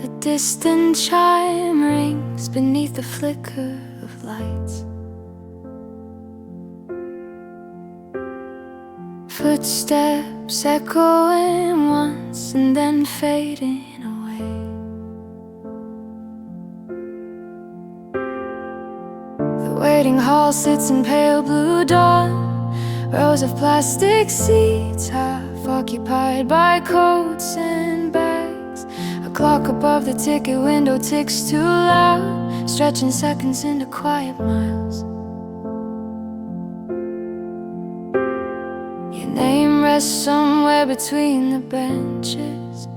A distant chime rings beneath the flicker of lights. Footsteps echoing once and then fading away. The waiting hall sits in pale blue dawn. Rows of plastic seats half occupied by coats and bags. A clock above the ticket window ticks too loud, stretching seconds into quiet miles. Your name rests somewhere between the benches,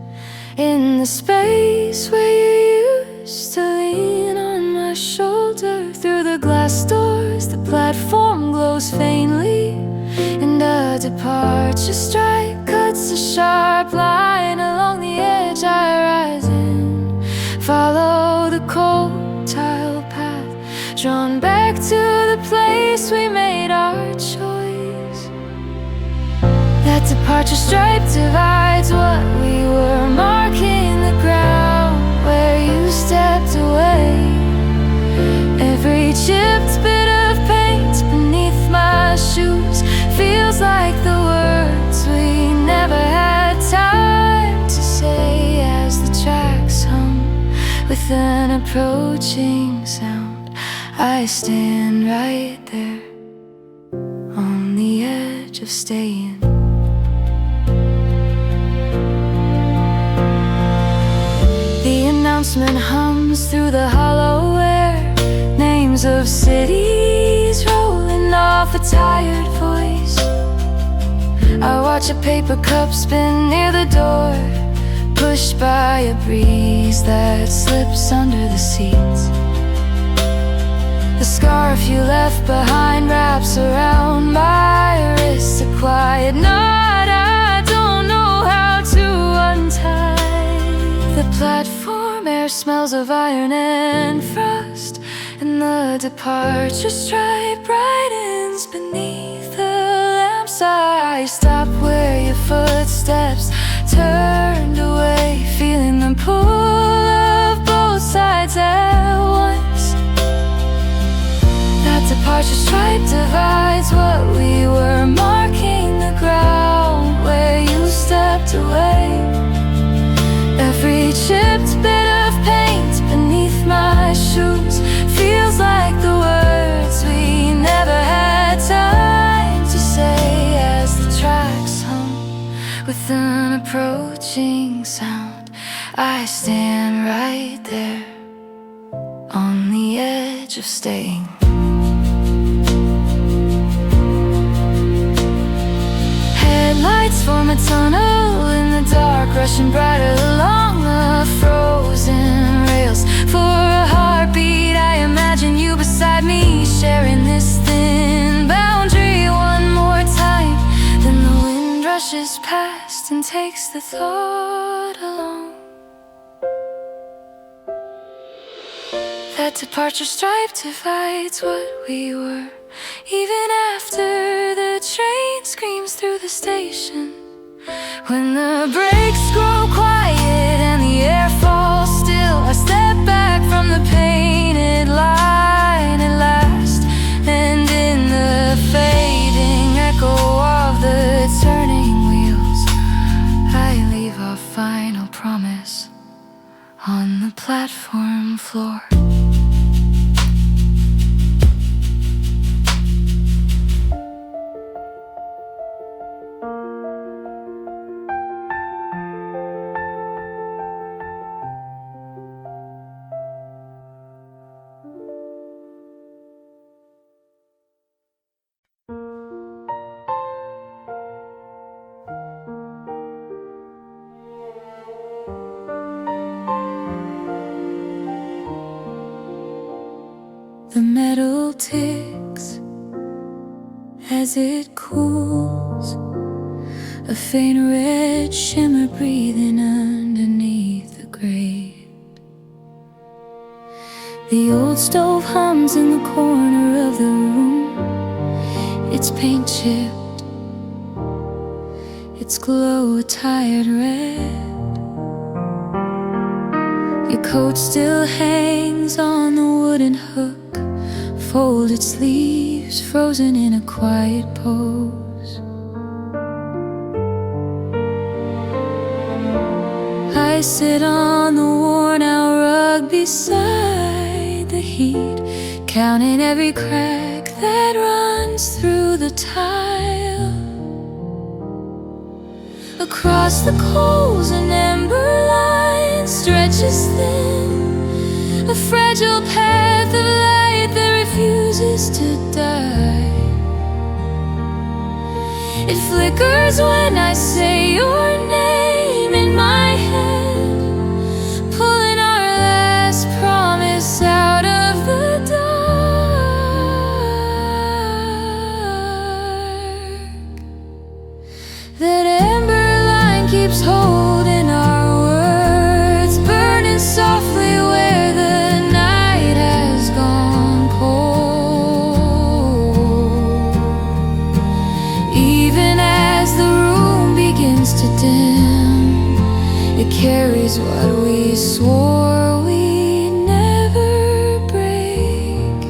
in the space where you used to lean on my shoulder. Through the glass doors, the platform glows faintly, and a departure stripe cuts a sharp line along the edge. I rise and follow the cold tile path, drawn back to the place we made our choice. That departure stripe divides what we were, marking the ground where you stepped away. Every chipped bit of paint beneath my shoes feels like the words we never had time to say. As the tracks hum with an approaching sound, I stand right there on the edge of staying. The announcement hums through the hollow air, names of cities rolling off a tired voice. I watch a paper cup spin near the door, pushed by a breeze that slips under the seats. The scarf you left behind wraps around my wrist, a quiet knot I don't know how to untie. The platform air smells of iron and frost, and the departure stripe brightens beneath the lamps. I stop where your footsteps turned away, feeling the pull of both sides at once. That departure stripe divides what we were, marking the ground where you stepped away. Every chipped bit of paint beneath my shoes feels like the words we never had time to say. As the tracks hum with an approaching sound, I stand right there on the edge of staying. Headlights form a tunnel in the dark, rushing brighter along the frozen rails. For a heartbeat, I imagine you beside me, sharing this thin boundary one more time. Then the wind rushes past and takes the thought along. That departure stripe divides what we were, even after the train screams through the station. When the brakes grow quiet and the air falls still, I step back from the painted line at last, and in the fading echo of the turning wheels, I leave a final promise on the platform floor. The metal ticks as it cools, a faint red shimmer breathing underneath the grate. The old stove hums in the corner of the room, its paint chipped, its glow a tired red. Your coat still hangs on the wooden hook, folded sleeves frozen in a quiet pose. I sit on the worn-out rug beside the heat, counting every crack that runs through the tile. Across the coals an ember line stretches thin, a fragile path of light that refuses to die. It flickers when I say your name in my head, pulling our last promise out of the dark. That ember line keeps holding our words, burning softly where the night has gone cold. Even as the room begins to dim, it carries what we swore we'd never break.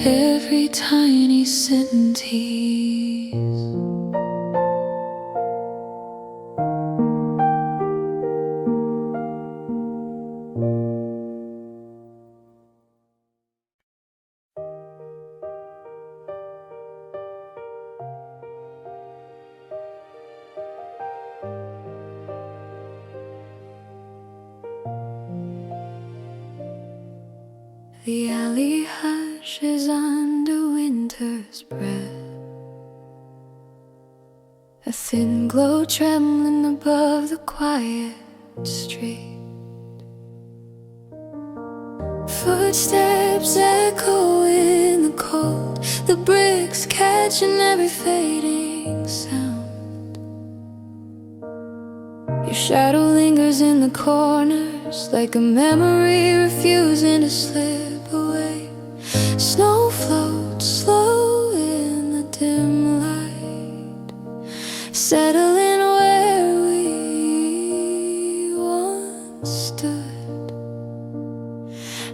Every tiny sentence. The alley hushes under winter's breath, a thin glow trembling above the quiet street. Footsteps echo in the cold, the bricks catching every fading sound. Your shadow lingers in the corners like a memory refusing to slip away. Snow floats slow in the dim light, settling where we once stood.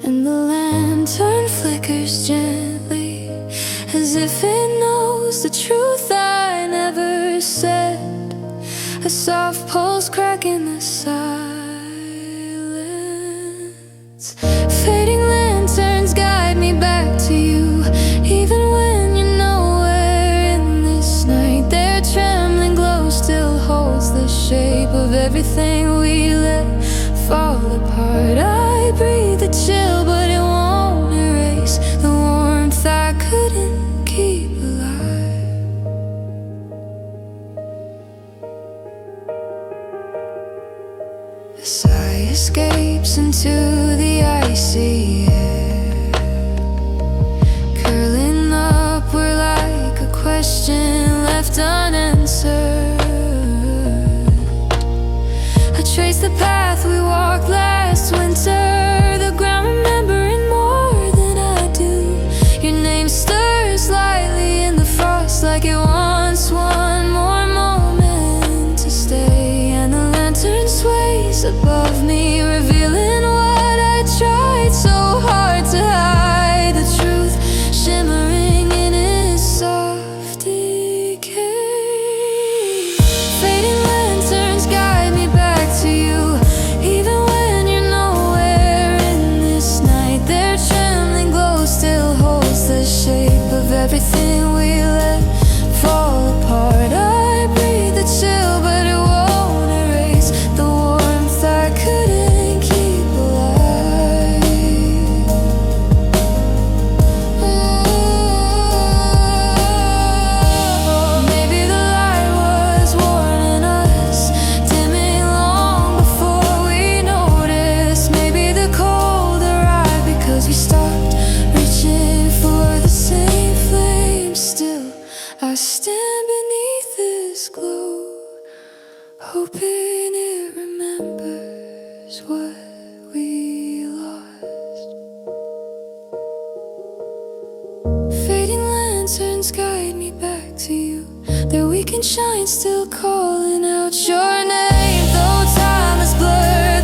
And the lantern flickers gently, as if it knows the truth I never said. A soft pulse crack in the silence. Fading lanterns guide me back to you, even when you're nowhere in this night. Their trembling glow still holds the shape of everything we let fall apart. I breathe the chill, but it won't erase the warmth I couldn't keep alive. A sigh escapes into the icy air, curling upward like a question left unanswered. I trace the path we walked last winter, the ground remembering more than I do. Your name stirs lightly in the frost like it wants one more moment to stay. And the lantern sways above me, revealing what I tried so hard to hide. The truth shimmering in its soft decay. Fading lanterns guide me back to you, even when you're nowhere in this night. Their trembling glow still holds the shape of everything we let fall apart. I breathe the chill, but it won't erase the warmth I couldn't keep alive. Maybe the light was warning us, dimming long before we noticed. Maybe the cold arrived because we stopped reaching for the same flame. Still, I stand beneath this glow, hoping it remembers what we lost. Fading lanterns guide me back to you, their weakened shine still calling out your name. Though time has blurred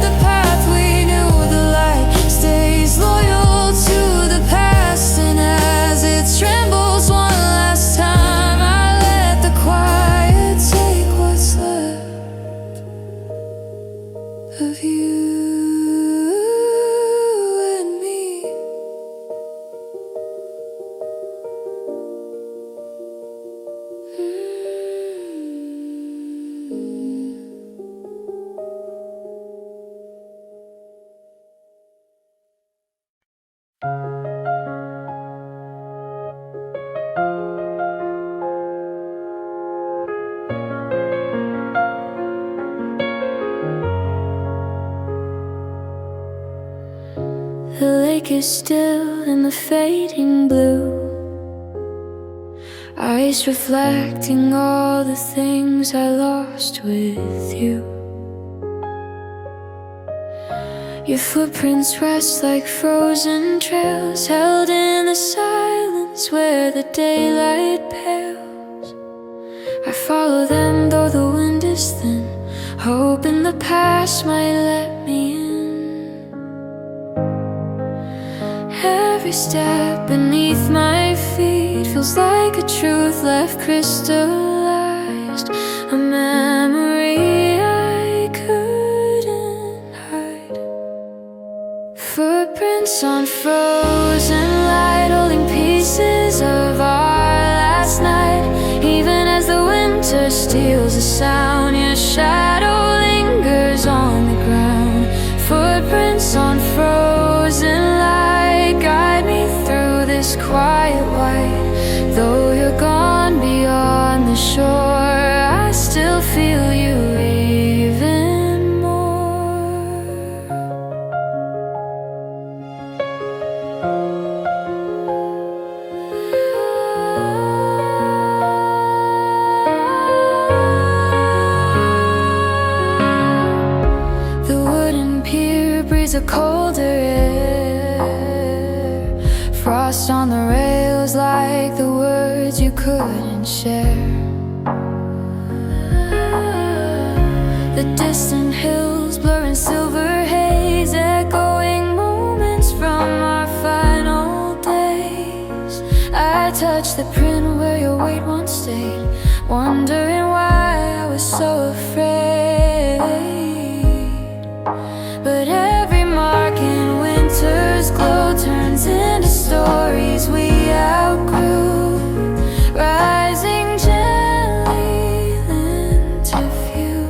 is still in the fading blue, eyes reflecting all the things I lost with you. Your footprints rest like frozen trails, held in the silence where the daylight pales. I follow them though the wind is thin, hoping the past might let me in. Every step beneath my feet feels like a truth left crystallized, a memory I couldn't hide. Footprints on frozen light, holding pieces of our last night. Even as the winter steals the sound, your shadow lingers on the ground. Footprints on frozen light guide me through this quiet white. Though you're gone beyond the shore, I still feel you even more. The wooden pier breathes a colder air, frost on the rails like the words you couldn't share. The distant hills blur in silver haze, echoing moments from our final days. I touch the print where your weight once stayed, wondering why I was so afraid. But every mark in winter's glow turns into stories we outgrew, rising gently into view.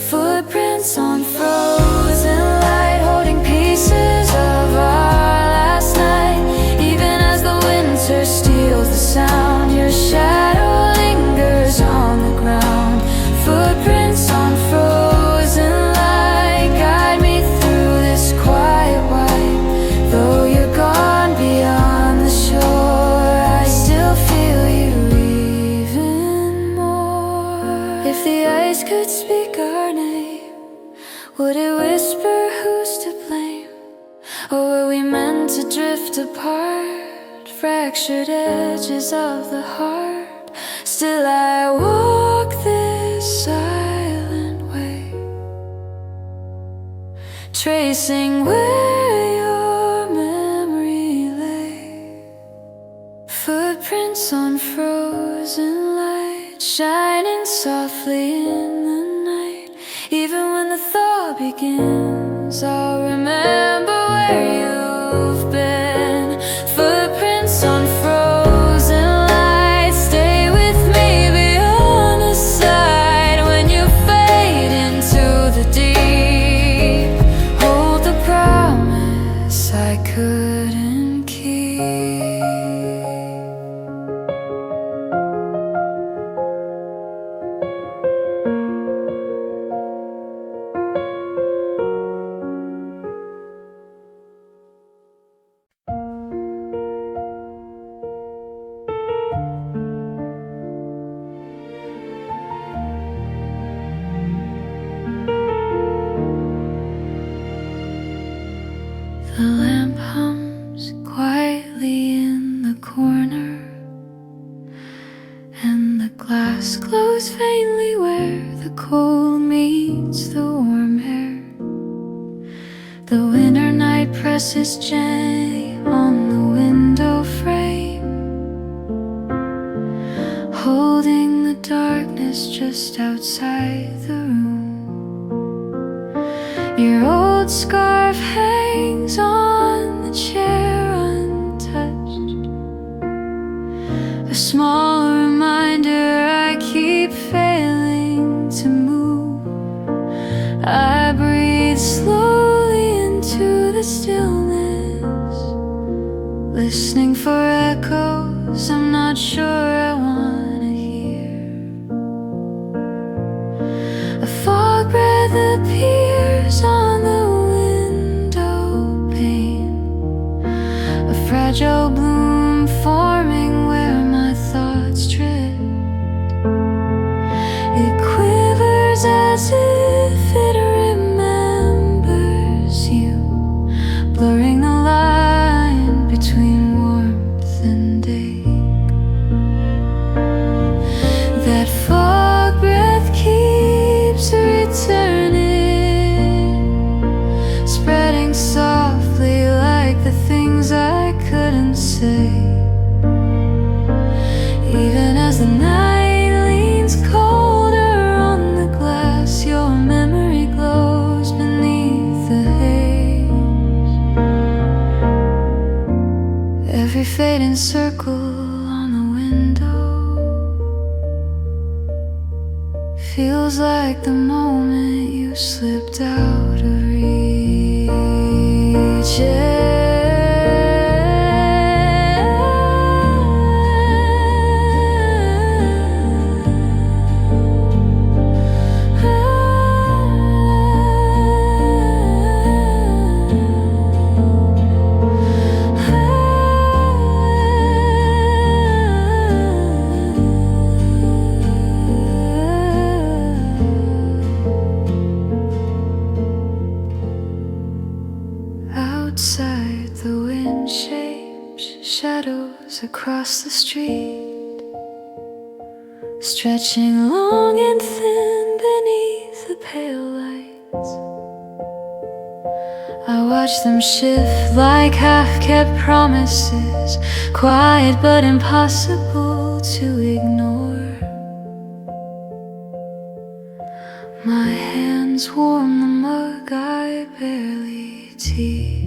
Footprints on frozen light, holding pieces of our last night. Even as the winter steals the sound, your shadow lingers on the ground. Footprints on frozen light guide me through this quiet white. Though you're gone beyond the shore, I still feel you even more. If the ice could speak our name, would it whisper who's to blame? Or were we meant to drift apart, fractured edges of the heart? Still I walk this silent way, tracing where your memory lay. Footprints on frozen light, shining softly in the night. Even when the thaw begins, I'll remember where you've been. Footprints on frozen light, stay with me beyond the side. When you fade into the deep, hold the promise I couldn't keep. The lamp hums quietly in the corner, and the glass glows faintly where the cold meets the warm air. The winter night presses gently on the window frame, holding the darkness just outside the room. Your old scarf hangs on the chair untouched, a small reminder I keep failing to move. I breathe slowly into the stillness, listening for echoes I'm not sure I want to hear. A fog breath appears on the window pane, fragile bloom forming where my thoughts drift. It quivers as if it remembers you, blurring the line between warmth and ache. That fog breath keeps returning, spreading softly like the things I couldn't say. Even as the night leans colder on the glass, your memory glows beneath the haze. Every fading circle on the window feels like the moment you slipped out of reach. Outside, the wind shapes shadows across the street, stretching long and thin beneath the pale lights. I watch them shift like half-kept promises, quiet but impossible to ignore. My hands warm the mug I barely tea.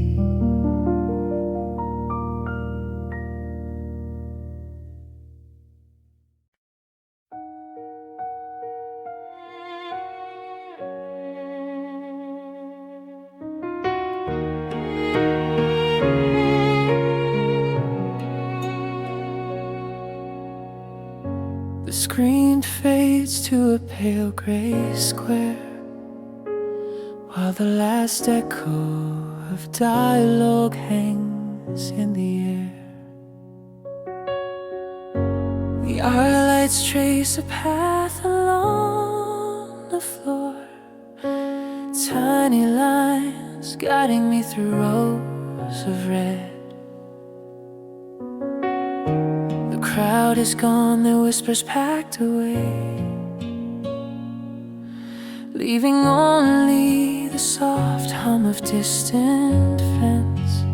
The screen fades to a pale gray square, while the last echo of dialogue hangs in the air. The art lights trace a path along the floor, tiny lines guiding me through rows of red. The crowd is gone, their whispers packed away, leaving only the soft hum of distant fence.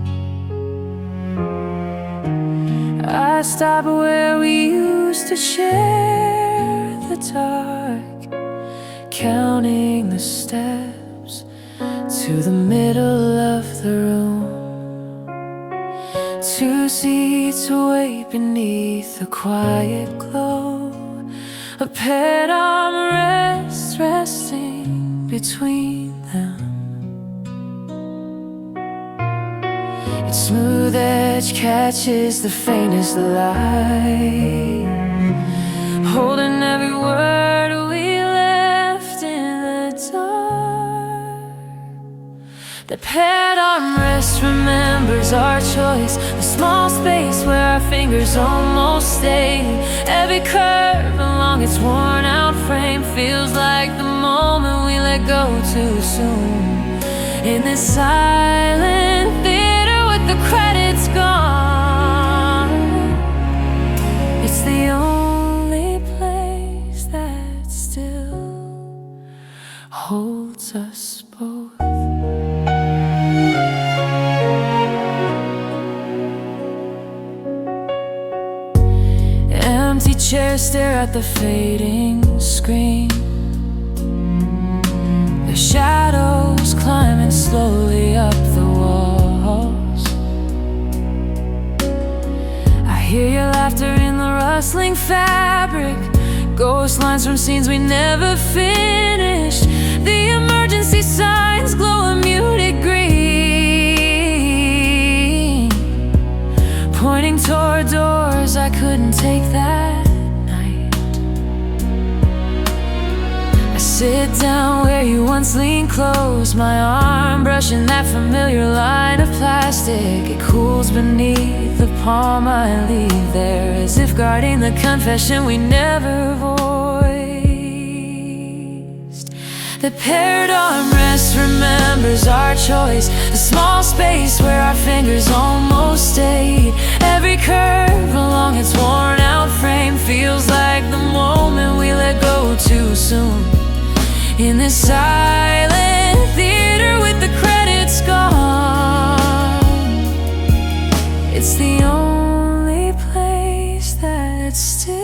I stop where we used to share the dark, counting the steps to the middle of the room. 2 seats away beneath the quiet glow, a pet armrest resting between them. Its smooth edge catches the faintest light, holding every word we left in the dark. The pet armrest remembers our choice, the small space where our fingers almost stay. Every curve along its worn out frame feels like the moment we let go too soon. In this silent theater with the credits gone, it's the only place that still holds us both. Empty chairs stare at the fading screen, the shadows climbing slowly up the walls. I hear your laughter in the rustling fabric, ghost lines from scenes we never finished. The emergency signs glow a muted green, pointing toward doors I couldn't take that night. I sit down where you once leaned close, my arm brushing that familiar line of plastic. It cools beneath the palm I leave there, as if guarding the confession we never voiced. The paired armrest remembers our choice, the small space where our fingers almost stayed. Every curve along its worn out frame feels like the moment we let go too soon. In this silent theater with the credits gone, it's the only place that still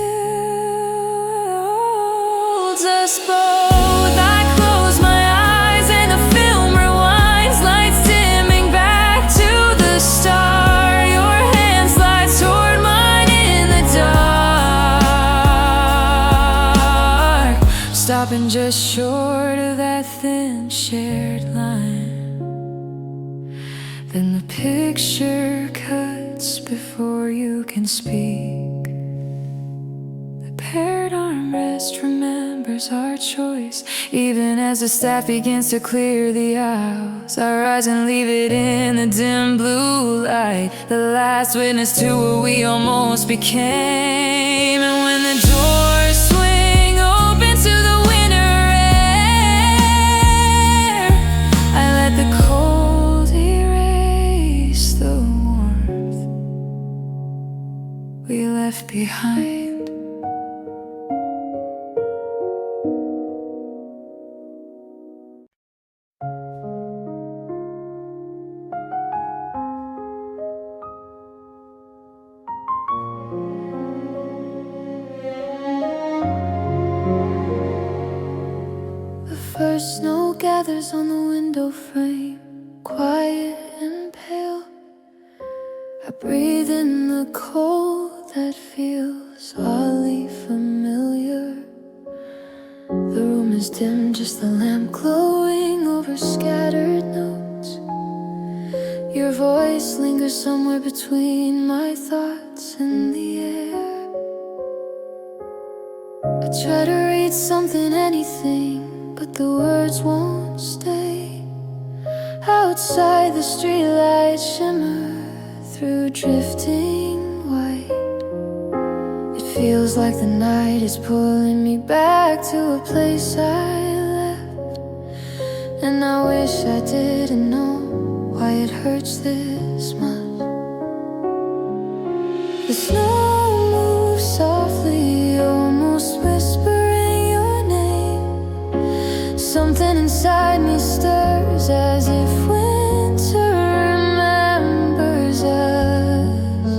holds us both. I close my eyes and the film rewinds, lights dimming back to the start. Your hand slides toward mine in the dark, stopping just short of that thin shared line. Then the picture cuts before you can speak. The paired armrest remembers our choice, even as the staff begins to clear the aisles. I rise and leave it in the dim blue light, the last witness to what we almost became. And when the doors swing open to the winter air, I let the cold erase the warmth we left behind. First snow gathers on the window frame, quiet and pale. I breathe in the cold that feels oddly familiar. The room is dim, just the lamp glowing over scattered notes. Your voice lingers somewhere between my thoughts and the air. I try to read something, anything, but the words won't stay. Outside the streetlights shimmer through drifting white. It feels like the night is pulling me back to a place I left, and I wish I didn't know why it hurts this much. The snow moves softly, almost whispering your name. Something inside me stirs as if winter remembers us.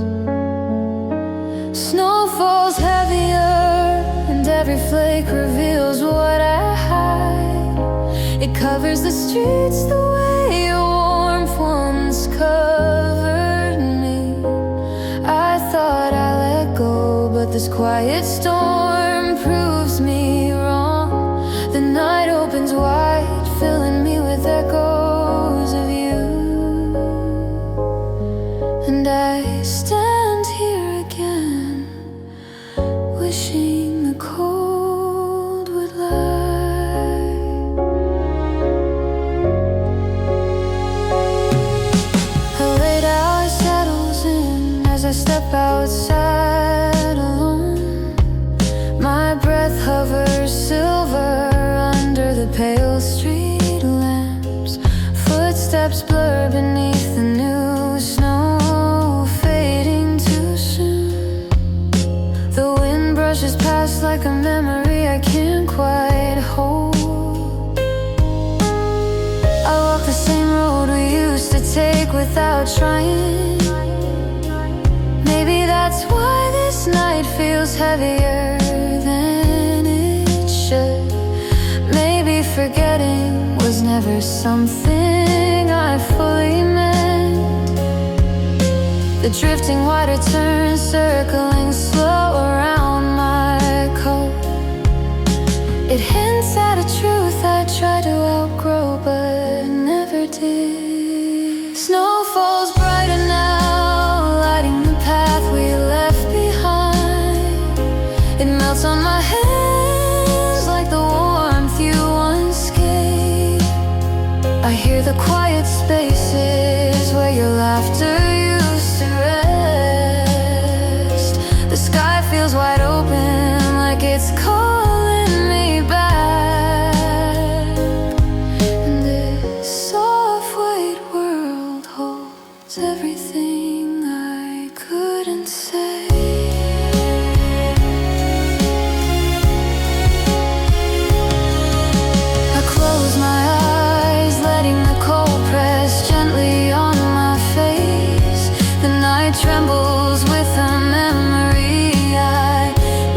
Snow falls heavier, and every flake reveals what I hide. It covers the streets the way your warmth once covered me. I thought I let go, but this quiet storm proves me wrong. The night opens wide, filling me with echoes of you. And I stand here again, wishing the cold would lie. A late hour settles in as I step outside alone. My breath hovers silver under the pale street lamps. Footsteps blur beneath the new snow, fading too soon. The wind brushes past like a memory I can't quite hold. I walk the same road we used to take without trying. Maybe that's why this night feels heavier than it should. Maybe forgetting was never something I fully meant. The drifting water turns, circling slow around my coat. It hints at a truth I tried to outgrow but never did. Snow falls brighter now, lighting the path we left behind. It melts on my hands like the warmth you the quiet spaces where your laughter used to rest. The sky feels wide open, like it's calling me back. And this soft white world holds everything I couldn't say. I close my eyes, letting the cold press gently on my face. The night trembles with a memory I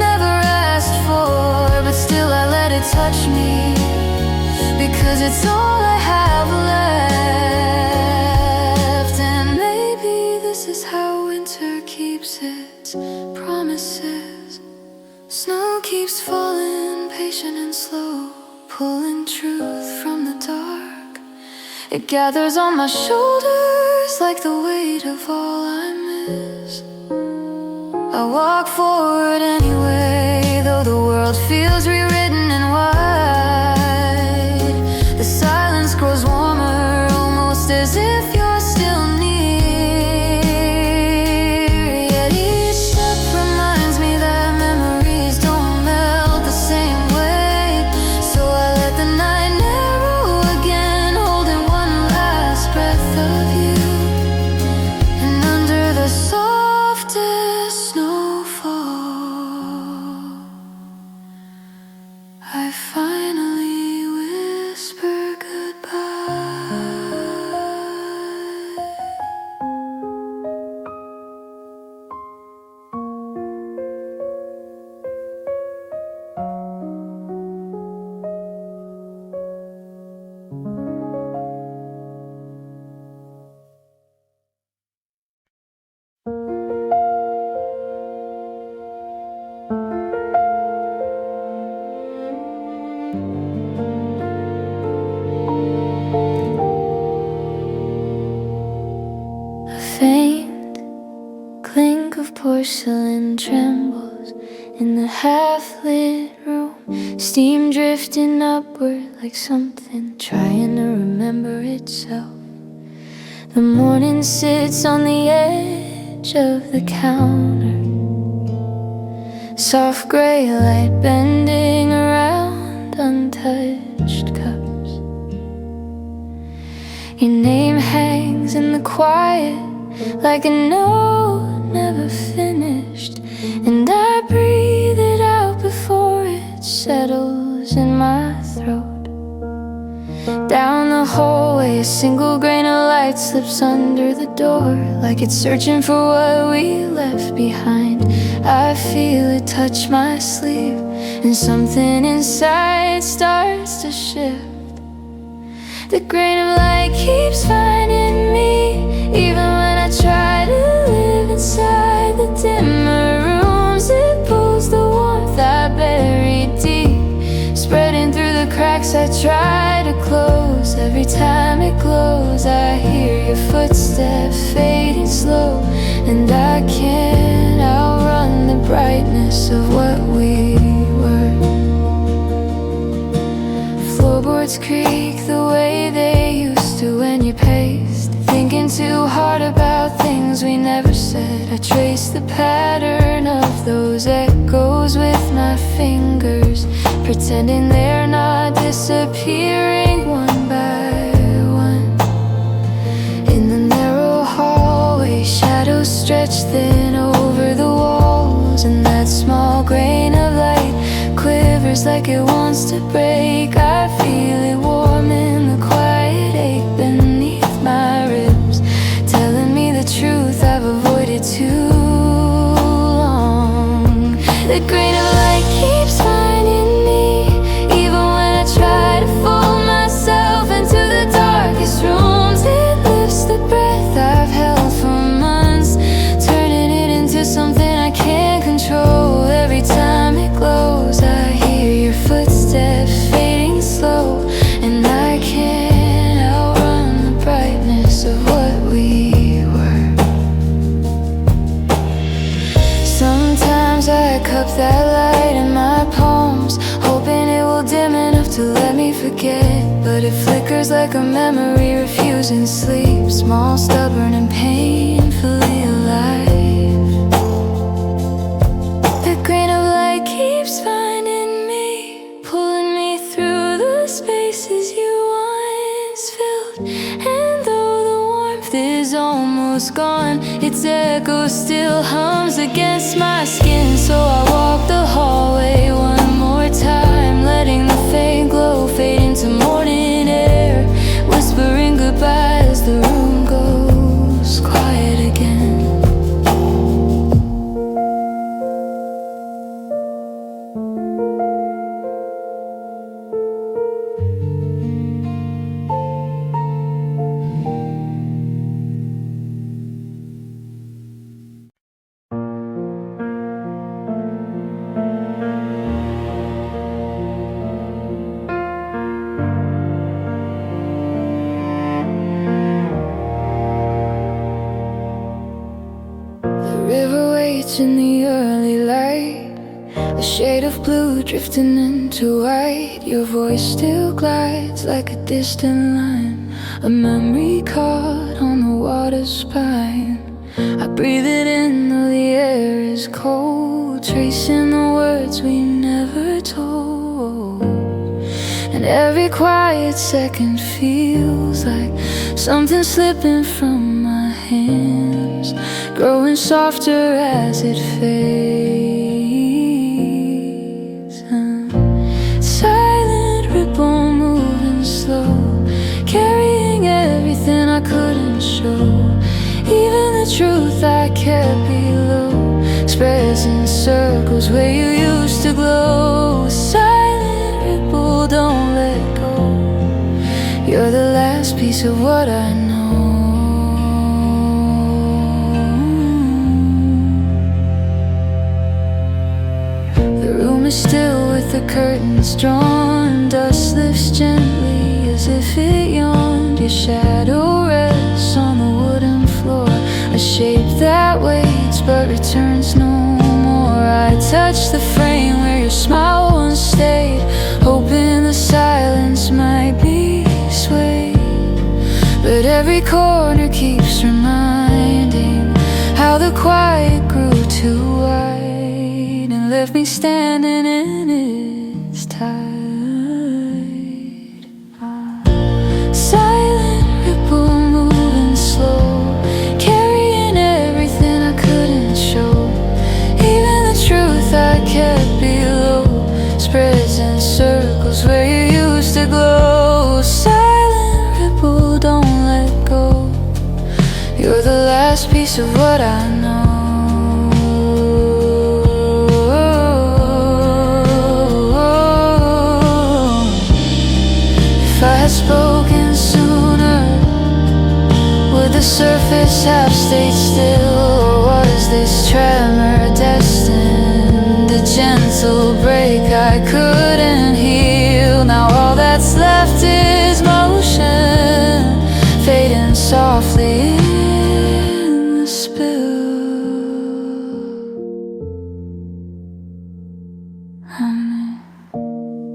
never asked for, but still I let it touch me, because it's all I have left. And maybe this is how winter keeps its promises. Snow keeps falling, patient and slow, pulling truth from the dark. It gathers on my shoulders like the weight of all I miss. I walk forward anyway, though the world feels rewritten in white. The silence grows warmer, almost as if you're still near. Yet each step reminds me that memories don't melt the same way. So I let the night narrow again, holding one last breath of you. And under the softest snowfall, I finally whisper goodbye. A faint clink of porcelain trembles in the half-lit room. Steam drifting upward like something trying to remember itself. The morning sits on the edge of the counter, soft gray light bending around untouched cups. Your name hangs in the quiet like a note never finished, and I breathe it out before it settles in my throat. Down the hallway, a single grain of light slips under the door, like it's searching for what we left behind. I feel it touch my sleeve, and something inside starts to shift. The grain of light keeps finding me, even when I try to live inside the dimmer rooms. It pulls the warmth I buried deep, spreading through the cracks I try to close. Every time it glows, I hear your footsteps fading slow, and I can't outrun the brightness of what we were. Floorboards creak the way they used to when you paced, thinking too hard about things we never said. I trace the pattern of those echoes with my fingers, pretending they're not disappearing one by one. In the narrow hallway, shadows stretch thin over the walls, and that small grain of light quivers like it wants to break. I feel it warm in the quiet ache beneath my ribs, telling me the truth I've avoided too long. The grain of light keeps finding me, even when I try to fold myself into the darkest rooms. It lifts the breath I've held for months, turning it into something I can't control. Every time it glows, I hear your footsteps fading slow, and I can't outrun the brightness of what we were. Sometimes I cup that light in my palms, hoping it will dim enough to let me forget forget, but it flickers like a memory refusing sleep. Small, stubborn, and painfully alive. The grain of light keeps finding me, pulling me through the spaces you once filled. And though the warmth is almost gone, its echo still hums against my skin. So I walk the hallway one more time, letting the faint glow fade into morning air, whispering goodbye as the room goes quiet again. In the early light, a shade of blue drifting into white. Your voice still glides like a distant line, a memory caught on the water's spine. I breathe it in though the air is cold, tracing the words we never told. And every quiet second feels like something slipping from my hands, growing softer as it fades. Silent ripple moving slow, carrying everything I couldn't show. Even the truth I kept below spreads in circles where you used to glow. Silent ripple, don't let go. You're the last piece of what I know. Still with the curtains drawn, dust lifts gently as if it yawned. Your shadow rests on the wooden floor, a shape that waits but returns no more. I touch the frame where your smile once stayed, hoping the silence might be swayed. But every corner keeps reminding how the quiet grew too wide, left me standing in its tide. Silent ripple moving slow, carrying everything I couldn't show. Even the truth I kept below spreads in circles where you used to glow. Silent ripple, don't let go. You're the last piece of what I know. Spoken sooner, would the surface have stayed still, or was this tremor destined? A gentle break I couldn't heal. Now all that's left is motion, fading softly in the spill.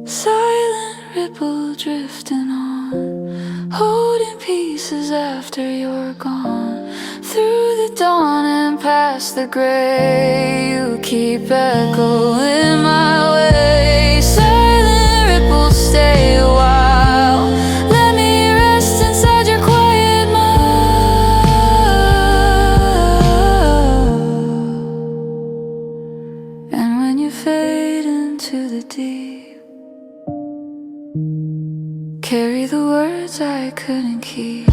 Silent ripple drifting on, holding pieces after you're gone. Through the dawn and past the gray, you keep echoing my way. Silent ripples stay a while, let me rest inside your quiet mouth. And when you fade into the deep, carry the words I couldn't keep.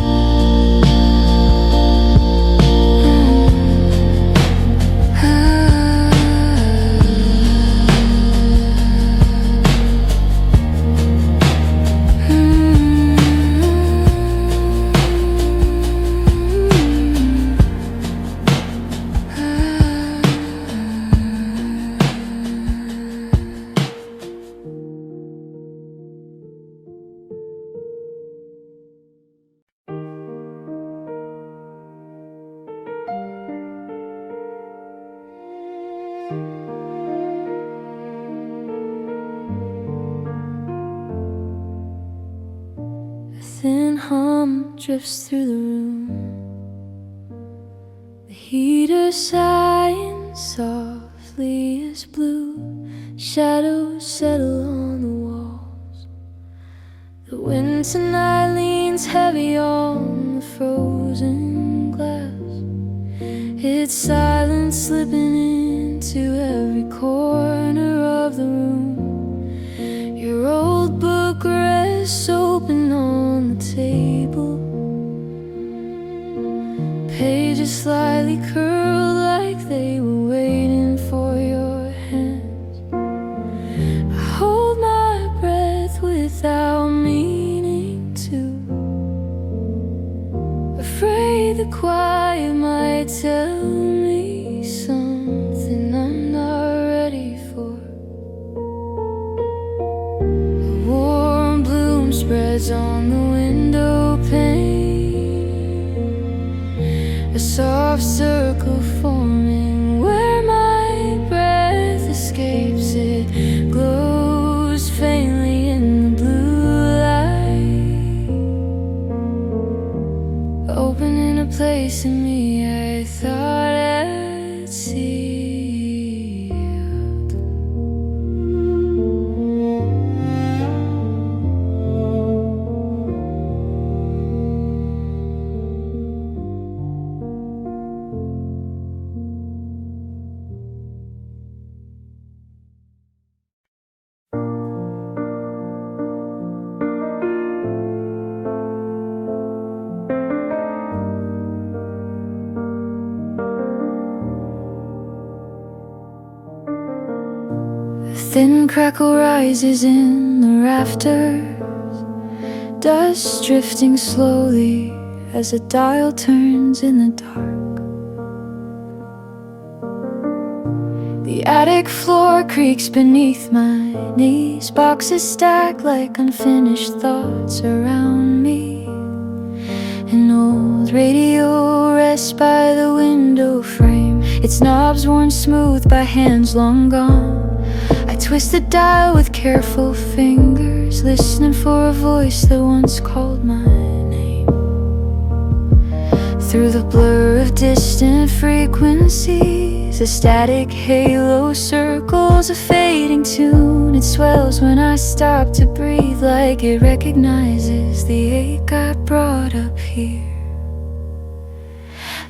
drifts through the room. The heater sighing softly as blue shadows settle on the walls. The wind tonight leans heavy on the frozen glass. It's silence slipping into every corner of the room. Your old book rests open on the table, pages slightly curled like they were waiting for your hands. I hold my breath without meaning to, afraid the quiet might tell me something I'm not ready for. A warm bloom spreads on the window pane, a soft circle forming where my breath escapes. It glows faintly in the blue light, opening a place in me I thought I'd sealed. A thin crackle rises in the rafters, dust drifting slowly as a dial turns in the dark. The attic floor creaks beneath my knees, boxes stack like unfinished thoughts around me. An old radio rests by the window frame, its knobs worn smooth by hands long gone. I twist the dial with careful fingers, listening for a voice that once called my name. Through the blur of distant frequencies, a static halo circles a fading tune. It swells when I stop to breathe, like it recognizes the ache I brought up here.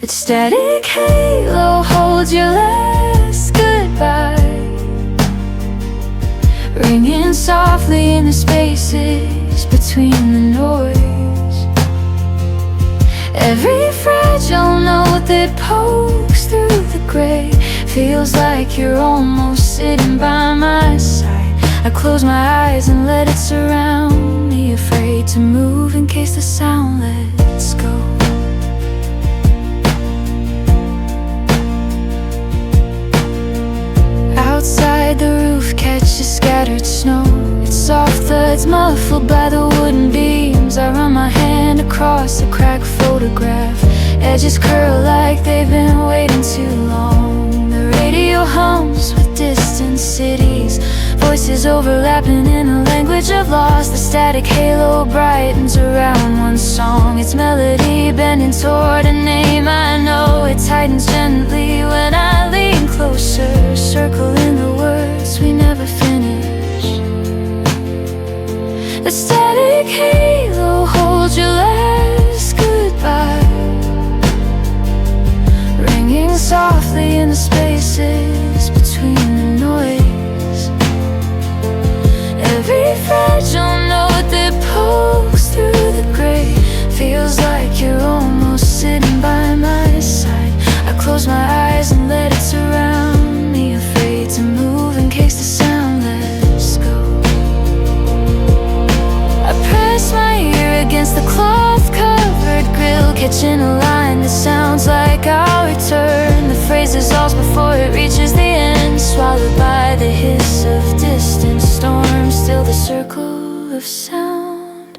That static halo holds your last goodbye, ringing softly in the spaces between the noise. Every fragile note that pokes through the gray feels like you're almost sitting by my side. I close my eyes and let it surround me, afraid to move in case the sound lets go. Outside, the roof catches scattered snow. Its soft thuds muffled by the wooden beams. I run my hand across a cracked photograph, edges curl like they've been waiting too long. The radio hums with distant cities, voices overlapping in a language of loss. The static halo brightens around one song, its melody bending toward a name I know. It tightens gently when I lean closer, circling the words we never finish. The static halo holds your last goodbye, ringing softly in the spaces between the noise. Every fragile note that pokes through the gray feels like you're almost sitting by my side. I close my eyes and let it surround me, afraid to move in case the sound lets go. I press my ear against the cloth-covered grill, catching a line that sounds like our return. The phrase dissolves before it reaches the end, swallowed by the hiss of distant storms. Still the circle of sound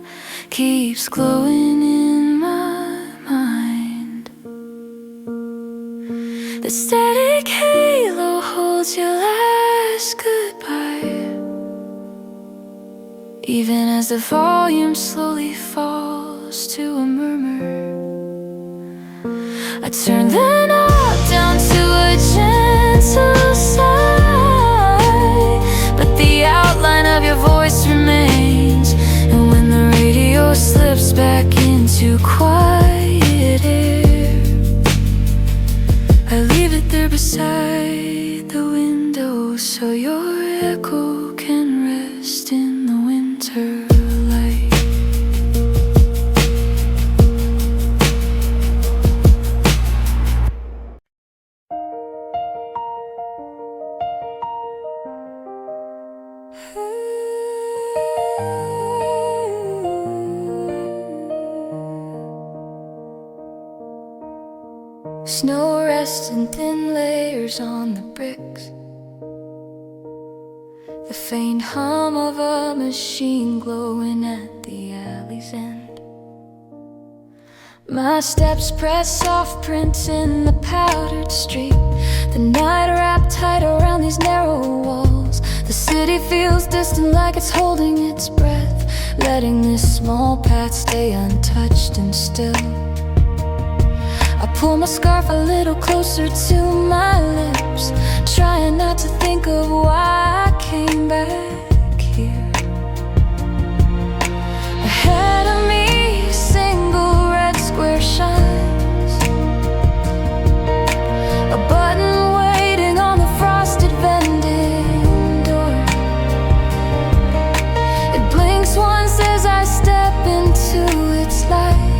keeps glowing in my mind. The static halo holds your last goodbye, even as the volume slowly falls close to a murmur. I turn the knob down to a gentle sigh, but the outline of your voice remains. And when the radio slips back into quiet air, I leave it there beside the window so your echo can rest in the winter light. Snow rests in thin layers on the bricks. The faint hum of a machine glowing at the alley's end. My steps press soft prints in the powdered street. The night wrapped tight around these narrow walls. The city feels distant, like it's holding its breath, letting this small path stay untouched and still. I pull my scarf a little closer to my lips, trying not to think of why I came back here. Ahead of me, a single red square shines, a button waiting on the frosted vending door. It blinks once as I step into its light,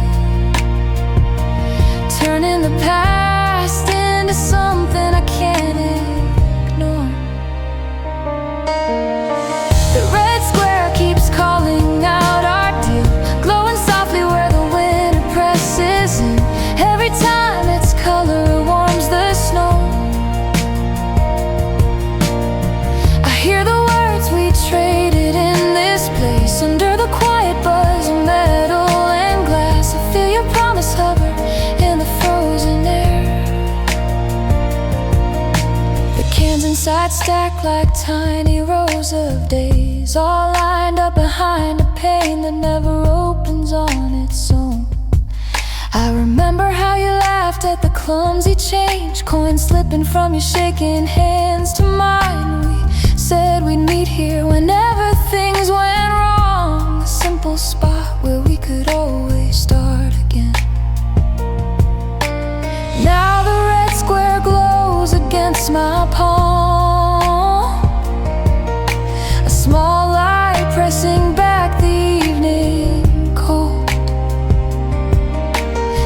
turning the past into something I can't ignore. The red square keeps calling out our deal, glowing softly where the winter presses in. Every time its color warms the snow, I hear the words we traded in this place. Under the quiet buzz of metal and glass, I feel your promise hover in the frozen air. The cans inside stack like tiny rows of days, all lined up behind a pane that never opens on its own. I remember how you laughed at the clumsy change, coins slipping from your shaking hands to mine. We said we'd meet here whenever things went wrong, a simple spot where we could always start again. Now the red square glows against my palm, a small light pressing back the evening cold.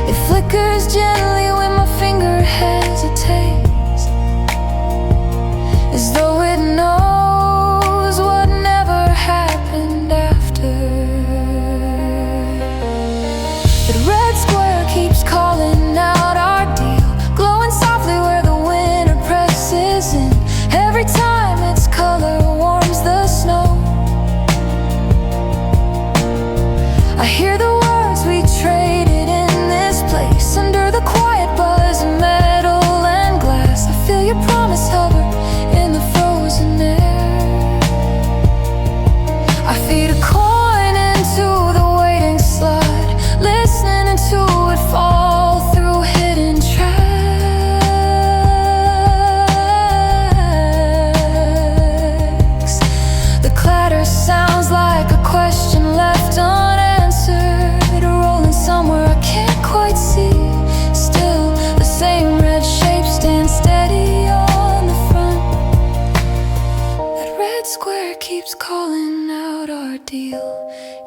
It flickers gently when my finger hesitates, as though it knows what never happened after. The red square keeps calling out our deal, glowing softly where the winter presses in. Every time its color warms the snow, I hear the words we traded in this place. Under the quiet buzz of metal and glass, I feel your promise hover in the frozen air. I feed a coin into the waiting slot, listening to it fall through hidden tracks. The clatter sounds like a question left unanswered, rolling somewhere I can't quite see. Still the same red shape stands steady on the front. That red square keeps calling out our deal,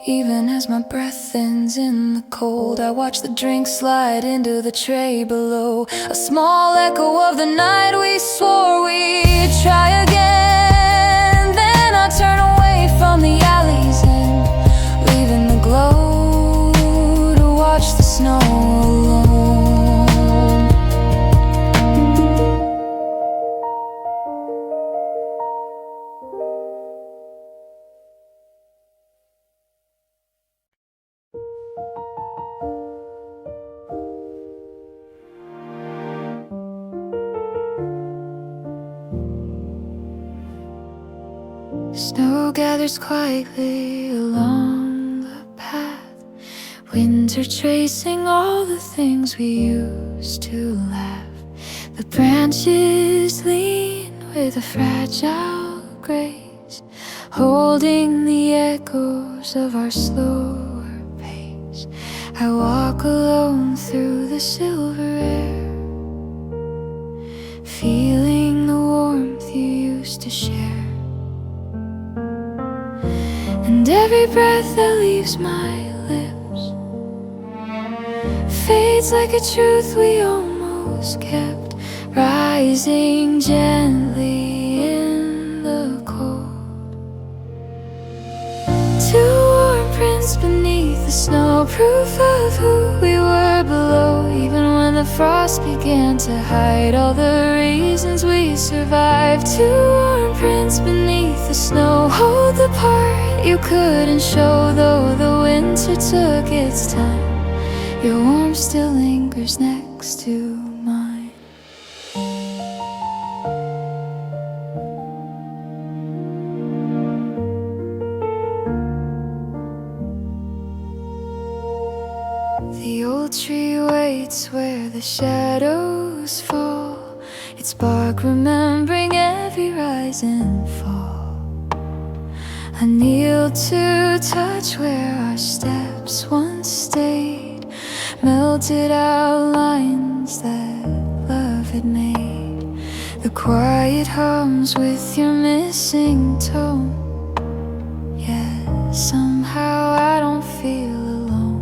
even as my breath thins in the cold. I watch the drink slide into the tray below, a small echo of the night we swore we'd try again. Then I turn away from the alleys and leaving the glow to watch the snow alone. Snow gathers quietly along the path Winter tracing all the things we used to laugh. The branches lean with a fragile grace, holding the echoes of our slower pace. I walk alone through the silver air, feeling the warmth you used to share. And every breath that leaves my lips fades like a truth we almost kept, rising gently in the cold. Two warm prints beneath the snow, proof of who we were below, even when the frost began to hide all the reasons we survived. Two warm prints beneath the snow, hold the part you couldn't show, though the winter took its time. Your warmth still lingers next to mine. The old tree waits where the shadows fall, its bark remembering every rise and fall. I kneel to touch where our steps once stayed, melted out lines that love had made. The quiet hums with your missing tone, yeah, somehow I don't feel alone.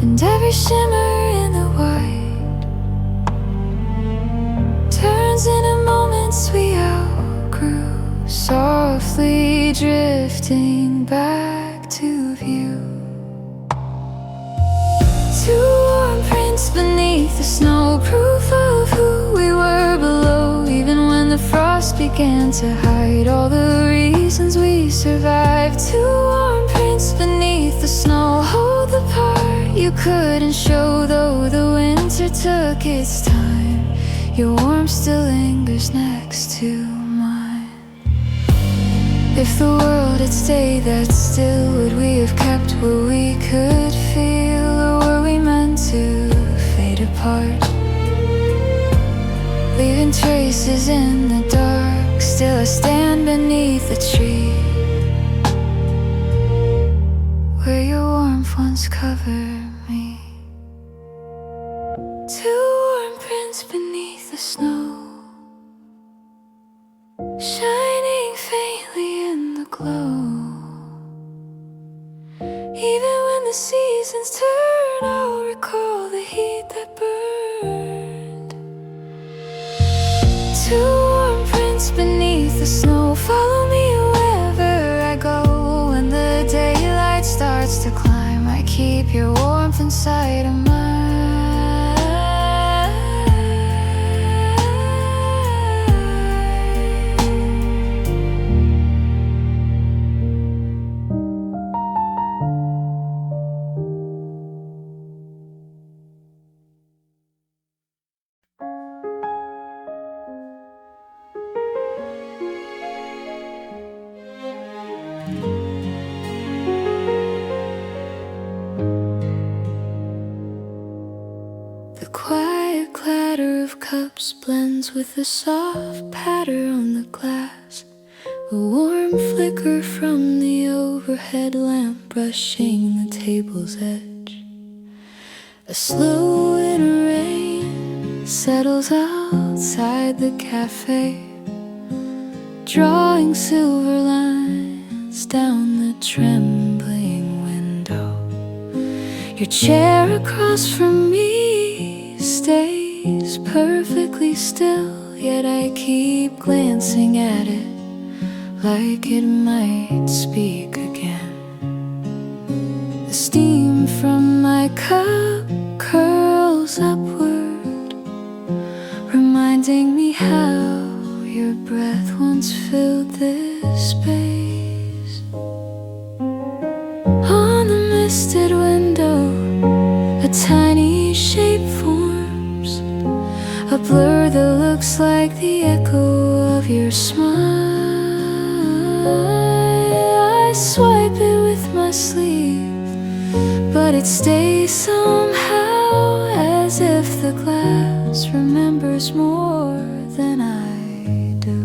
And every shimmer in the white turns into moments we outgrew, softly drifting back to view. Two warm prints beneath the snow, proof of who we were below, even when the frost began to hide all the reasons we survived. Two warm prints beneath the snow, hold the part you couldn't show, though the winter took its time. Your warmth still lingers next to mine. If the world had stayed that still, would we have kept what we could feel, or were we meant to fade apart, leaving traces in the dark? Still I stand beneath the tree where your warmth once covered me. Two warm prints beneath the snow, shining faintly in the glow. Even when the seasons turn, I'll recall the heat that burned. Two warm prints beneath the snow, follow me wherever I go. When the daylight starts to climb, I keep your warmth inside of mine. The quiet clatter of cups blends with the soft patter on the glass, a warm flicker from the overhead lamp brushing the table's edge. A slow winter rain settles outside the cafe, drawing silver lines down the trembling window. Your chair across from me stays perfectly still, yet I keep glancing at it like it might speak again. The steam from my cup curls upward, reminding me how your breath once filled this space. On the misted window, a tiny shape forms, a blur that looks like the echo of your smile. I swipe it with my my sleeve, but it stays somehow, as if the glass remembers more than I do.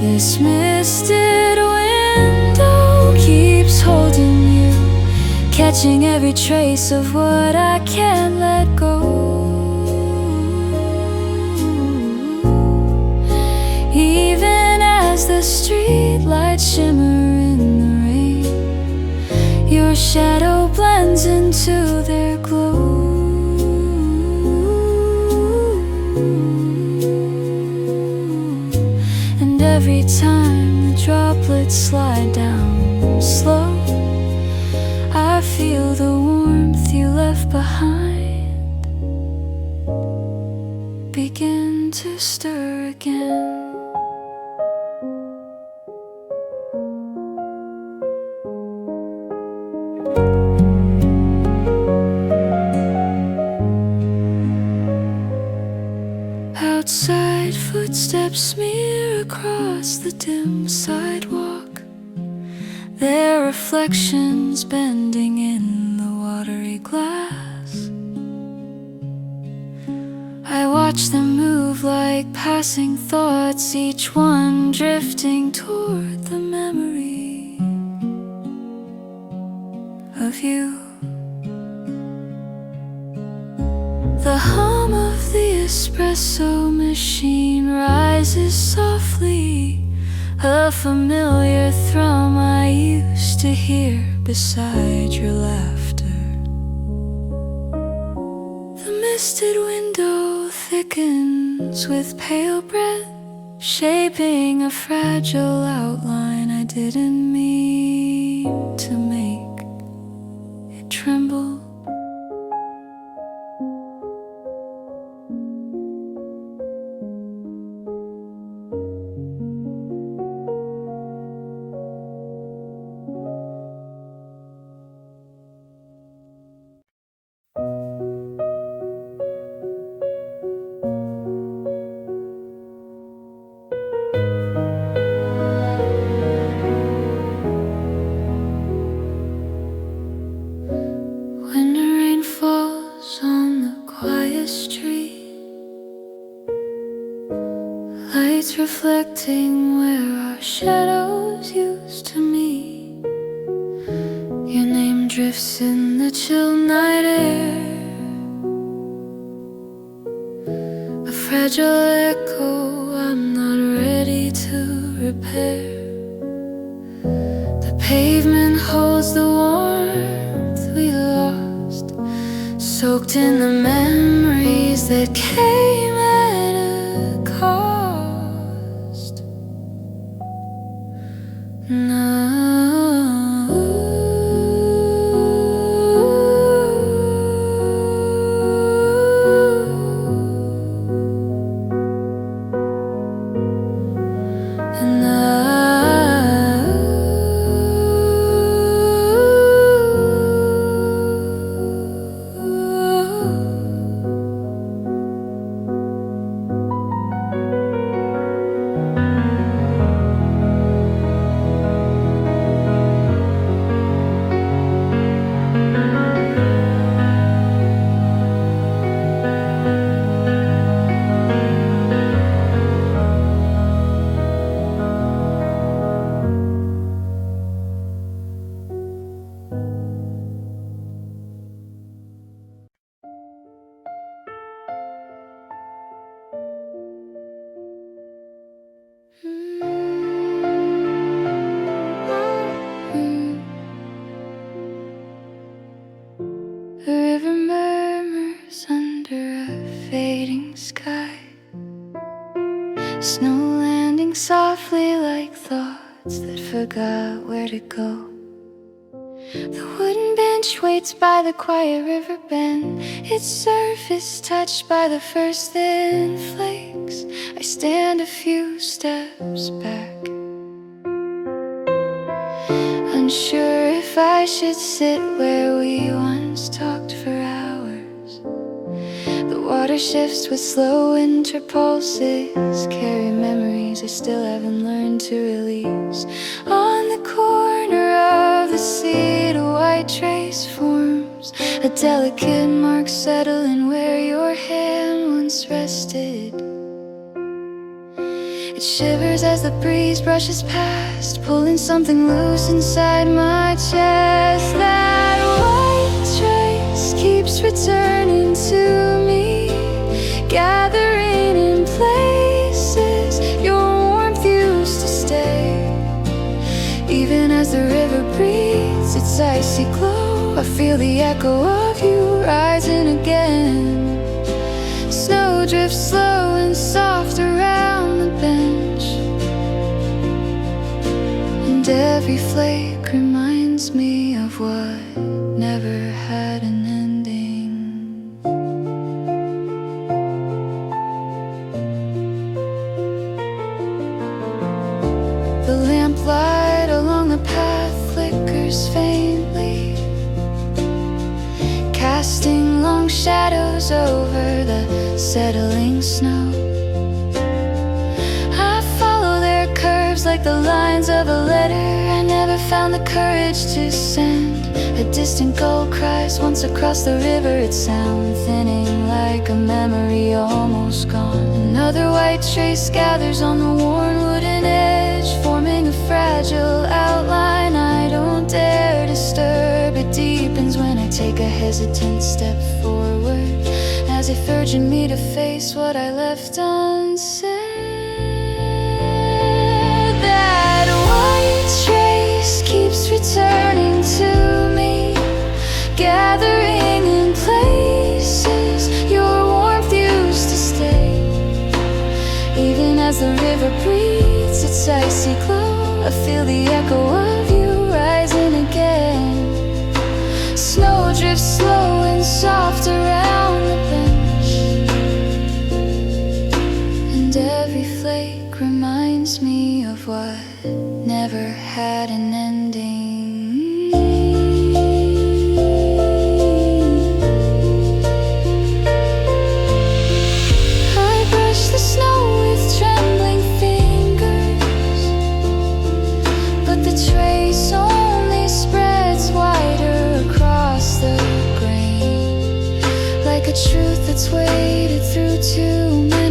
This misted window keeps holding you, catching every trace of what I can't let go. Even as the street lights shimmer in the rain, your shadow blends into their glow. And every time the droplets slide down slow, I feel the warmth you left behind begin to stir again. Outside, footsteps smear across the dim sidewalk, their reflections bending in the watery glass. I watch them move like passing thoughts, each one drifting toward the memory of you. The hum of the espresso machine rises softly, a familiar thrum I used to hear beside your laughter. The misted window thickens with pale breath, shaping a fragile outline I didn't mean to make it tremble. Reflecting where our shadows used to meet, your name drifts in the chill night air, a fragile echo I'm not ready to repair. The pavement holds the warmth we lost, soaked in the memories that came at a cost. Snow landing softly like thoughts that forgot where to go. The wooden bench waits by the quiet river bend, its surface touched by the first thin flakes. I stand a few steps back, unsure if I should sit where we once talked for hours. The water shifts with slow interpulses, carry memories I still haven't learned to release. On the corner of the seat, a white trace forms, a delicate mark settling where your hand once rested. It shivers as the breeze brushes past, pulling something loose inside my chest. That white trace keeps returning to me, gathering in places your warmth used to stay. Even as the river breathes its icy glow, I feel the echo of you rising again. Snow drifts slow and soft around the bench, and every flake reminds me of what never had an ending. The lamplight along the path flickers faintly, casting long shadows over the settling snow. I follow their curves like the lines of a letter I never found the courage to send. A distant gull cries once across the river, its sound thinning like a memory almost gone. Another white trace gathers on the worn wooden edge, forming a fragile outline I don't dare disturb. It deepens when I take a hesitant step forward, as if urging me to face what I left unsaid. That white trace keeps returning to me, gathering in places your warmth used to stay. Even as the river breathes its icy glow, I feel the echo of you rising again. Snow drifts slow and soft around the bench, and every flake reminds me of what never had an ending. I brush the snow with trembling fingers, but the trace only spreads wider across the grain, like a truth that's waded through too many